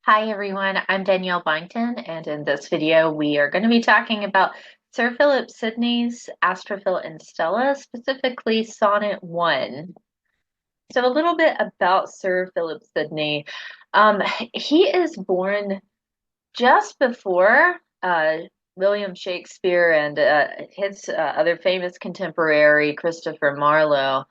Hi everyone, I'm Danielle Byington, and in this video we are going to be talking about Sir Philip Sidney's Astrophil and Stella, specifically Sonnet 1. So a little bit about Sir Philip Sidney. Um, he is born just before William Shakespeare and his other famous contemporary, Christopher Marlowe.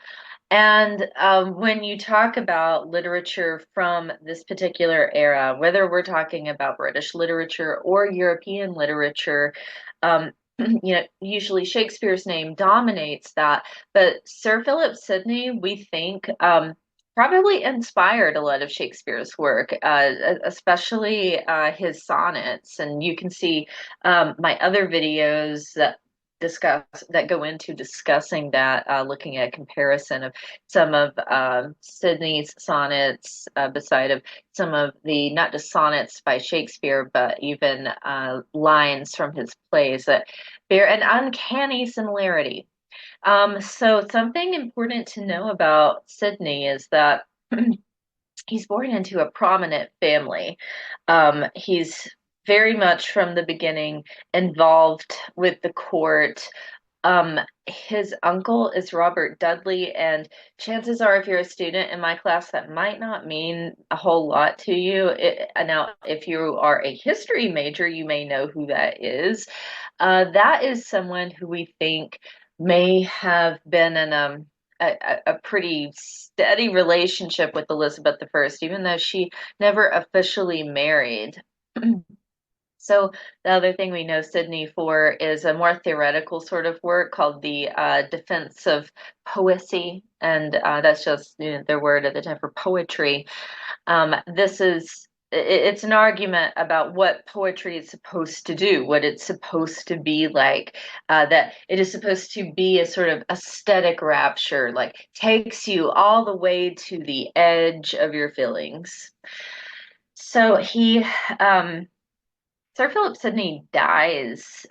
And when you talk about literature from this particular era, whether we're talking about British literature or European literature, um, usually Shakespeare's name dominates that. But Sir Philip Sidney, we think, probably inspired a lot of Shakespeare's work, especially his sonnets. And you can see my other videos discuss that go into discussing that, looking at a comparison of some of Sidney's sonnets, beside of some of the not just sonnets by Shakespeare, but even lines from his plays that bear an uncanny similarity. So something important to know about Sidney is that he's born into a prominent family. He's very much from the beginning involved with the court. His uncle is Robert Dudley, and chances are, if you're a student in my class, that might not mean a whole lot to you. Now, if you are a history major, you may know who that is. That is someone who we think may have been in a pretty steady relationship with Elizabeth I, even though she never officially married. So the other thing we know Sydney for is a more theoretical sort of work called the Defense of Poesy, and that's just their word at the time for poetry. This is it's an argument about what poetry is supposed to do, what it's supposed to be like, that it is supposed to be a sort of aesthetic rapture, like takes you all the way to the edge of your feelings. So um, Sir Philip Sidney dies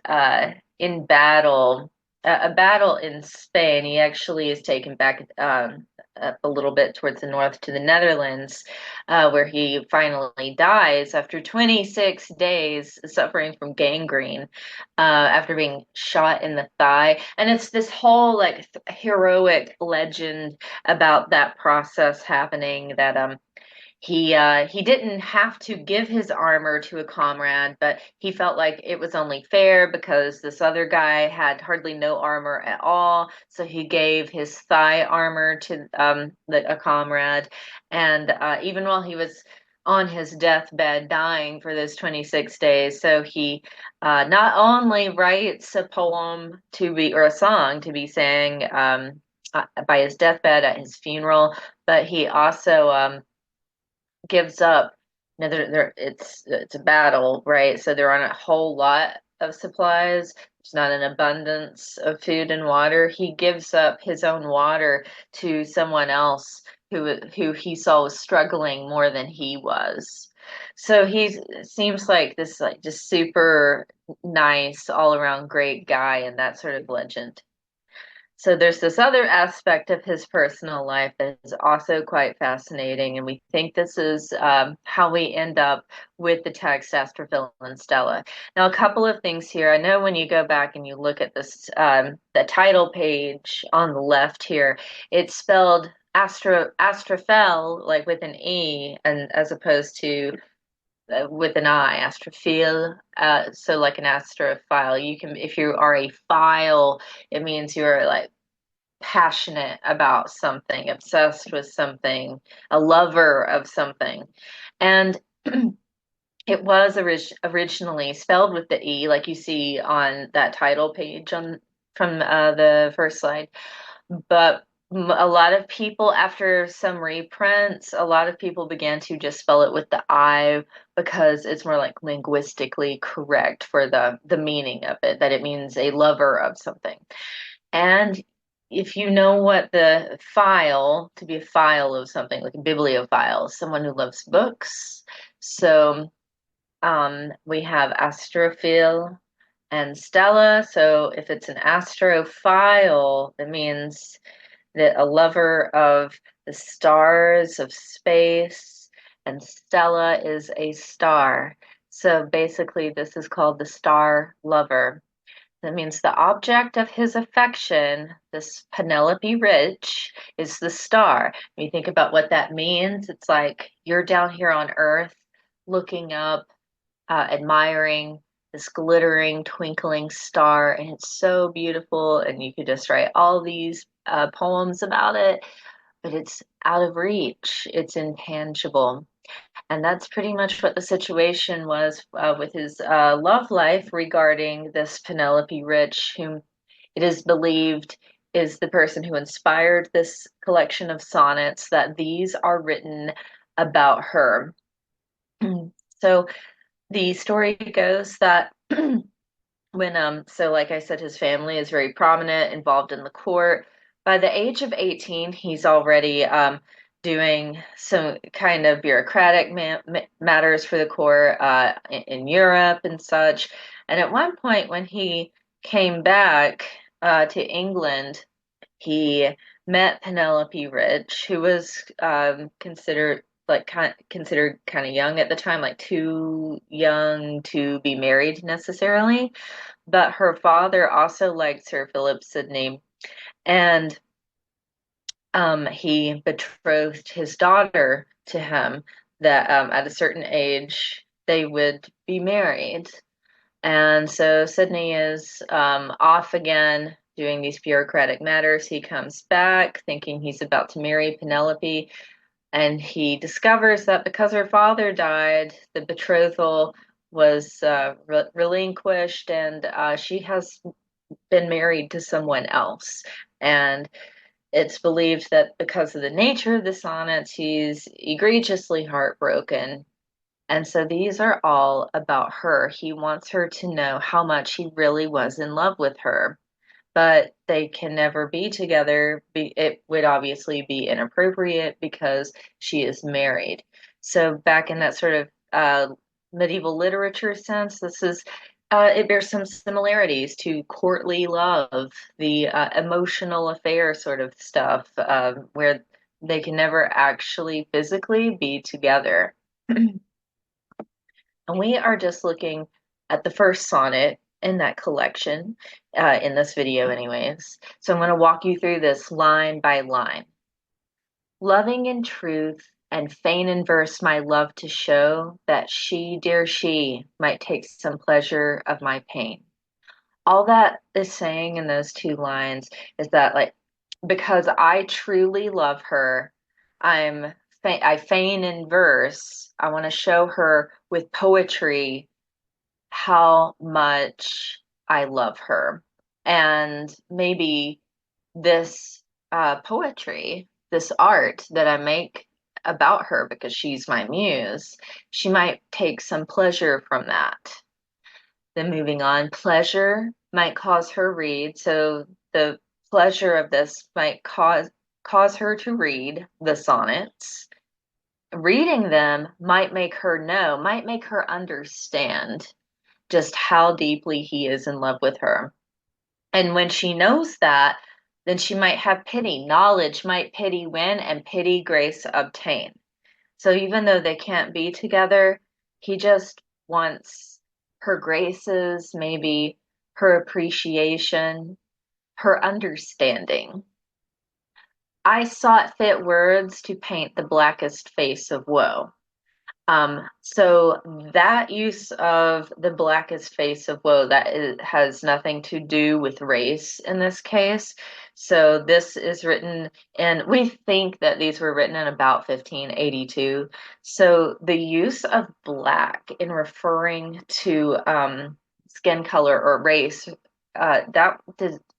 in battle, a battle in Spain. He actually is taken back up a little bit towards the north to the Netherlands, where he finally dies after 26 days suffering from gangrene, after being shot in the thigh. And it's this whole like heroic legend about that process happening that he didn't have to give his armor to a comrade, but he felt like it was only fair because this other guy had hardly no armor at all. So he gave his thigh armor to a comrade. And even while he was on his deathbed dying for those 26 days, so he not only writes a poem to be, or a song to be sang by his deathbed at his funeral, but he also gives up. It's a battle, right? So they're on a whole lot of supplies. There's not an abundance of food and water. He gives up his own water to someone else who he saw was struggling more than he was. So he seems like this like just super nice all around great guy and that sort of legend. So there's this other aspect of his personal life that is also quite fascinating, and we think this is how we end up with the text Astrophil and Stella. Now, a couple of things here. I know when you go back and you look at this, the title page on the left here, it's spelled Astrophel like with an E, and as opposed to with an I, astrophil. So like an astrophile. You can, if you are a file, it means you're like passionate about something, obsessed with something, a lover of something. And it was originally spelled with the E, like you see on that title page on from the first slide. But a lot of people, after some reprints, a lot of people began to just spell it with the I because it's more like linguistically correct for the meaning of it, that it means a lover of something. And if you know what the file, to be a file of something, like a bibliophile, someone who loves books. So we have Astrophil and Stella. So if it's an astrophile, it means that a lover of the stars, of space. and Stella is a star. So basically, this is called the star lover. That means the object of his affection, this Penelope Rich, is the star. When you think about what that means, it's like you're down here on Earth looking up, admiring this glittering, twinkling star, and it's so beautiful. And you could just write all these poems about it, but it's out of reach, it's intangible. And that's pretty much what the situation was with his love life regarding this Penelope Rich, whom it is believed is the person who inspired this collection of sonnets, that these are written about her. So the story goes that so like I said, his family is very prominent, involved in the court. By the age of 18, he's already doing some kind of bureaucratic matters for the court in Europe and such. And at one point, when he came back to England, he met Penelope Rich, who was considered kind of young at the time, like too young to be married necessarily. But her father also liked Sir Philip Sidney, and he betrothed his daughter to him, that at a certain age they would be married. And so Sidney is off again doing these bureaucratic matters. He comes back thinking he's about to marry Penelope, and he discovers that because her father died, the betrothal was relinquished, and she has been married to someone else. And it's believed that because of the nature of the sonnets, he's egregiously heartbroken. And so these are all about her. He wants her to know how much he really was in love with her, but they can never be together. It would obviously be inappropriate because she is married. So back in that sort of medieval literature sense, this is it bears some similarities to courtly love, the emotional affair sort of stuff, where they can never actually physically be together. And we are just looking at the first sonnet in that collection, in this video anyways. So I'm going to walk you through this line by line. Loving in truth and fain in verse my love to show, that she, dear she, might take some pleasure of my pain. All that is saying in those two lines is that, like, because I truly love her, I feign in verse. I want to show her with poetry how much I love her. And maybe this poetry, this art that I make about her because she's my muse, she might take some pleasure from that. Then moving on, pleasure might cause her read. So the pleasure of this might cause her to read the sonnets. Reading them might make her know, might make her understand just how deeply he is in love with her. And when she knows that, then she might have pity. Knowledge might pity win, and pity grace obtain. So even though they can't be together, he just wants her graces, maybe her appreciation, her understanding. I sought fit words to paint the blackest face of woe. So that use of the blackest face of woe, has nothing to do with race in this case. So this is written, and we think that these were written in about 1582. So the use of black in referring to skin color or race, that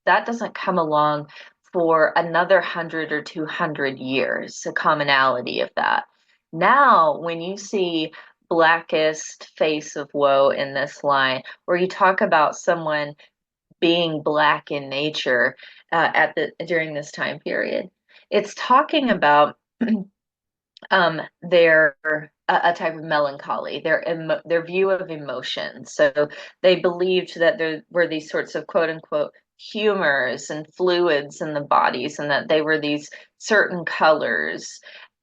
doesn't come along for another 100 or 200 years, a commonality of that. Now, when you see blackest face of woe in this line, where you talk about someone being black in nature during this time period, it's talking about their a type of melancholy, their view of emotion. So they believed that there were these sorts of quote unquote humors and fluids in the bodies, and that they were these certain colors.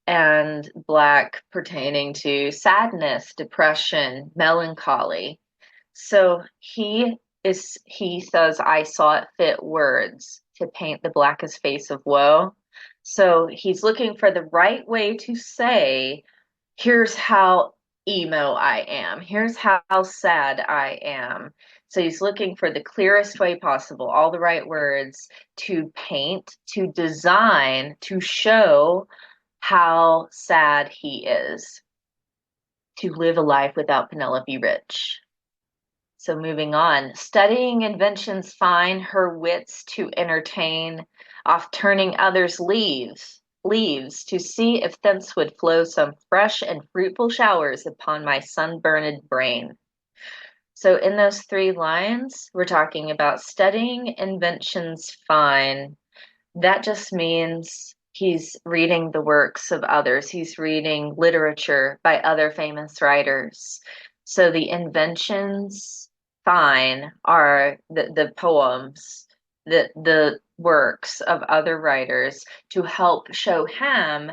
and black pertaining to sadness, depression, melancholy. So he says, I saw it fit words to paint the blackest face of woe. So he's looking for the right way to say, here's how emo I am. Here's how sad I am. So he's looking for the clearest way possible, all the right words to paint, to design, to show how sad he is to live a life without Penelope Rich. So moving on, studying inventions fine, her wits to entertain, oft turning others' leaves to see if thence would flow some fresh and fruitful showers upon my sunburned brain. So in those 3 lines, we're talking about studying inventions fine. That just means he's reading the works of others. He's reading literature by other famous writers. So the inventions, fine, are the poems, the works of other writers to help show him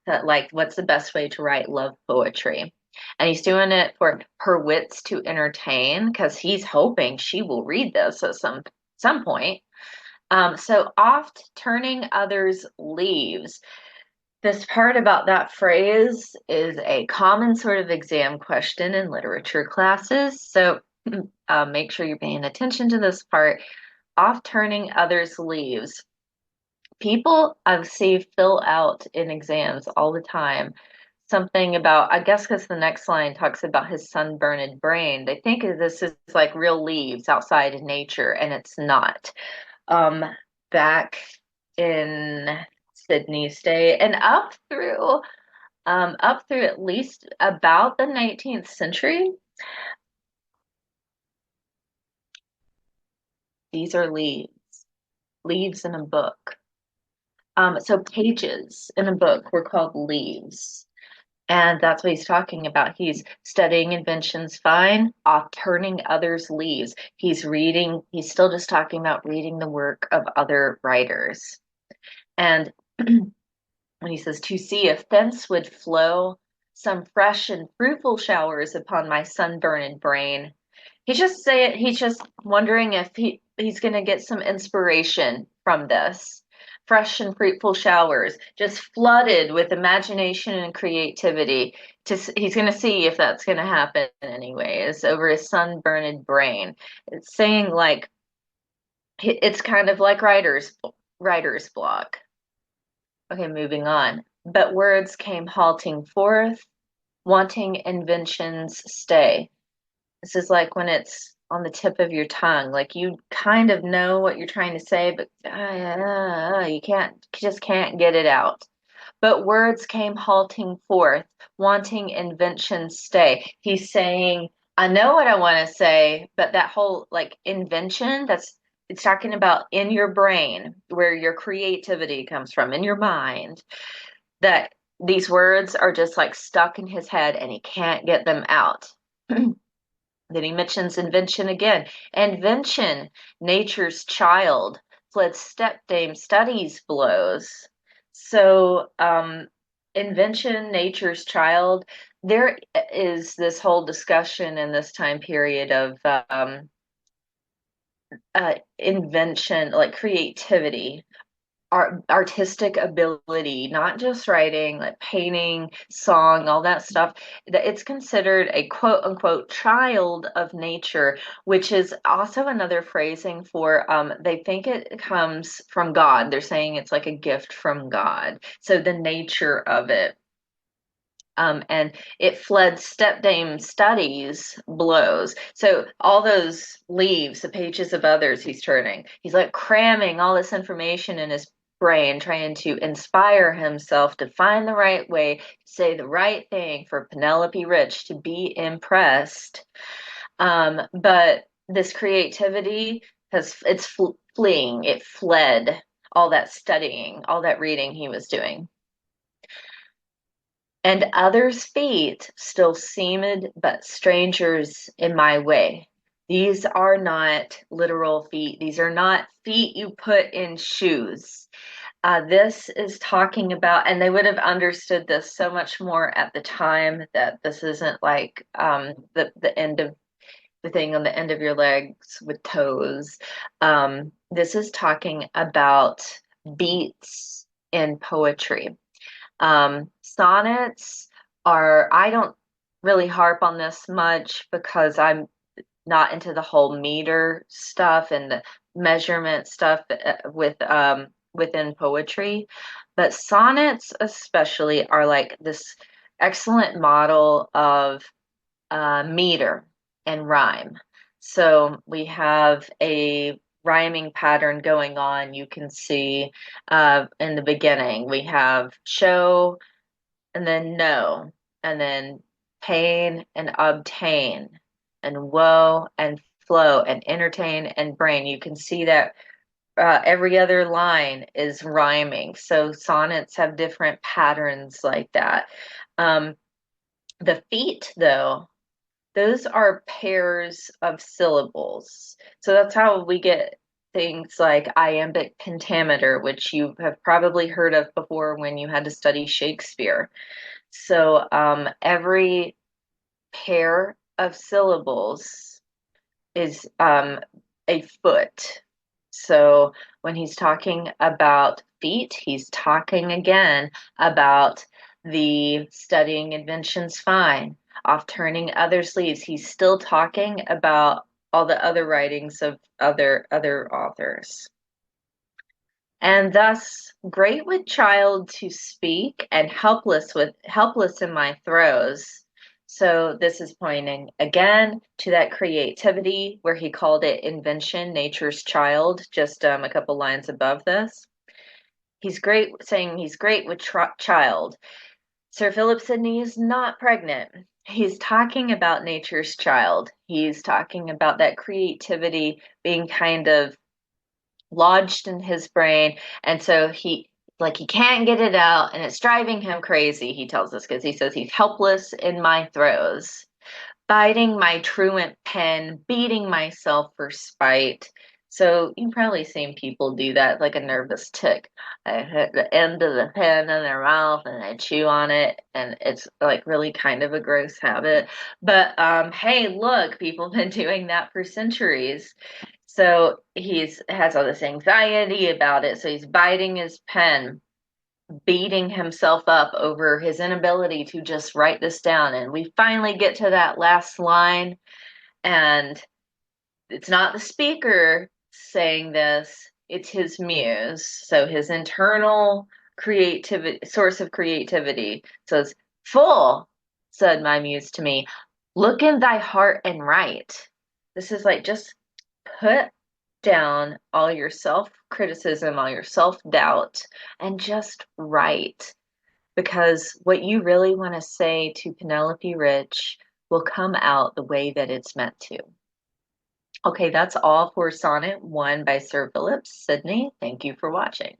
that, like, what's the best way to write love poetry. And he's doing it for her wits to entertain because he's hoping she will read this at some point. So oft turning others' leaves. This part about that phrase is a common sort of exam question in literature classes. So make sure you're paying attention to this part. Oft turning others' leaves. People I've seen fill out in exams all the time something about, I guess because the next line talks about his sunburned brain. They think this is like real leaves outside in nature, and it's not. um, Back in Sydney's day and up through at least about the 19th century. These are leaves in a book. So pages in a book were called leaves. And that's what he's talking about. He's studying inventions fine, off turning others' leaves. He's still just talking about reading the work of other writers. And when he says, to see if thence would flow some fresh and fruitful showers upon my sunburned brain. He's just wondering if he's going to get some inspiration from this. Fresh and fruitful showers, just flooded with imagination and creativity. He's going to see if that's going to happen anyways over his sunburned brain. It's saying, like, it's kind of like writer's block. Okay, moving on. But words came halting forth, wanting invention's stay. This is like when it's on the tip of your tongue, like you kind of know what you're trying to say, but just can't get it out. But words came halting forth, wanting invention's stay. He's saying, I know what I want to say, but that whole like invention, it's talking about in your brain where your creativity comes from, in your mind, that these words are just like stuck in his head and he can't get them out. Then he mentions invention again. Invention, nature's child, fled stepdame studies blows. So, invention, nature's child. There is this whole discussion in this time period of invention, like creativity, artistic ability, not just writing, like painting, song, all that stuff. That it's considered a quote unquote child of nature, which is also another phrasing for they think it comes from God. They're saying it's like a gift from God. So the nature of it. And it fled stepdame studies blows. So all those leaves, the pages of others he's turning, he's like cramming all this information in his brain, trying to inspire himself to find the right way to say the right thing for Penelope Rich to be impressed. But this creativity it's fleeing, it fled all that studying, all that reading he was doing. And others' feet still seemed but strangers in my way. These are not literal feet. These are not feet you put in shoes. This is talking about, and they would have understood this so much more at the time, that this isn't like the end of the thing on the end of your legs with toes. This is talking about beats in poetry. Sonnets are, I don't really harp on this much because I'm not into the whole meter stuff and the measurement stuff within poetry. But sonnets, especially, are like this excellent model of meter and rhyme. So we have a rhyming pattern going on. You can see in the beginning, we have show and then know, and then pain and obtain, and woe and flow, and entertain and brain. You can see that every other line is rhyming. So sonnets have different patterns like that. Um, the feet, though, those are pairs of syllables. So that's how we get things like iambic pentameter, which you have probably heard of before when you had to study Shakespeare. So every pair of syllables is a foot. So when he's talking about feet, he's talking again about the studying inventions fine, off turning others' leaves. He's still talking about all the other writings of other authors. And thus great with child to speak, and helpless in my throes. So this is pointing again to that creativity where he called it invention, nature's child, just a couple lines above this. He's great, saying he's great with child. Sir Philip Sidney is not pregnant. He's talking about nature's child. He's talking about that creativity being kind of lodged in his brain, and so he can't get it out, and it's driving him crazy. He tells us because he says he's helpless in my throes, biting my truant pen, beating myself for spite. So you've probably seen people do that, like a nervous tick. I hit the end of the pen in their mouth and I chew on it, and it's like really kind of a gross habit. But hey, look, people have been doing that for centuries. So he's has all this anxiety about it. So he's biting his pen, beating himself up over his inability to just write this down. And we finally get to that last line, and it's not the speaker saying this, it's his muse. So his internal creativity, source of creativity says, "Full," said my muse to me, "look in thy heart and write." This is like, just put down all your self criticism, all your self doubt, and just write. Because what you really want to say to Penelope Rich will come out the way that it's meant to. Okay, that's all for Sonnet 1 by Sir Philip Sidney. Thank you for watching.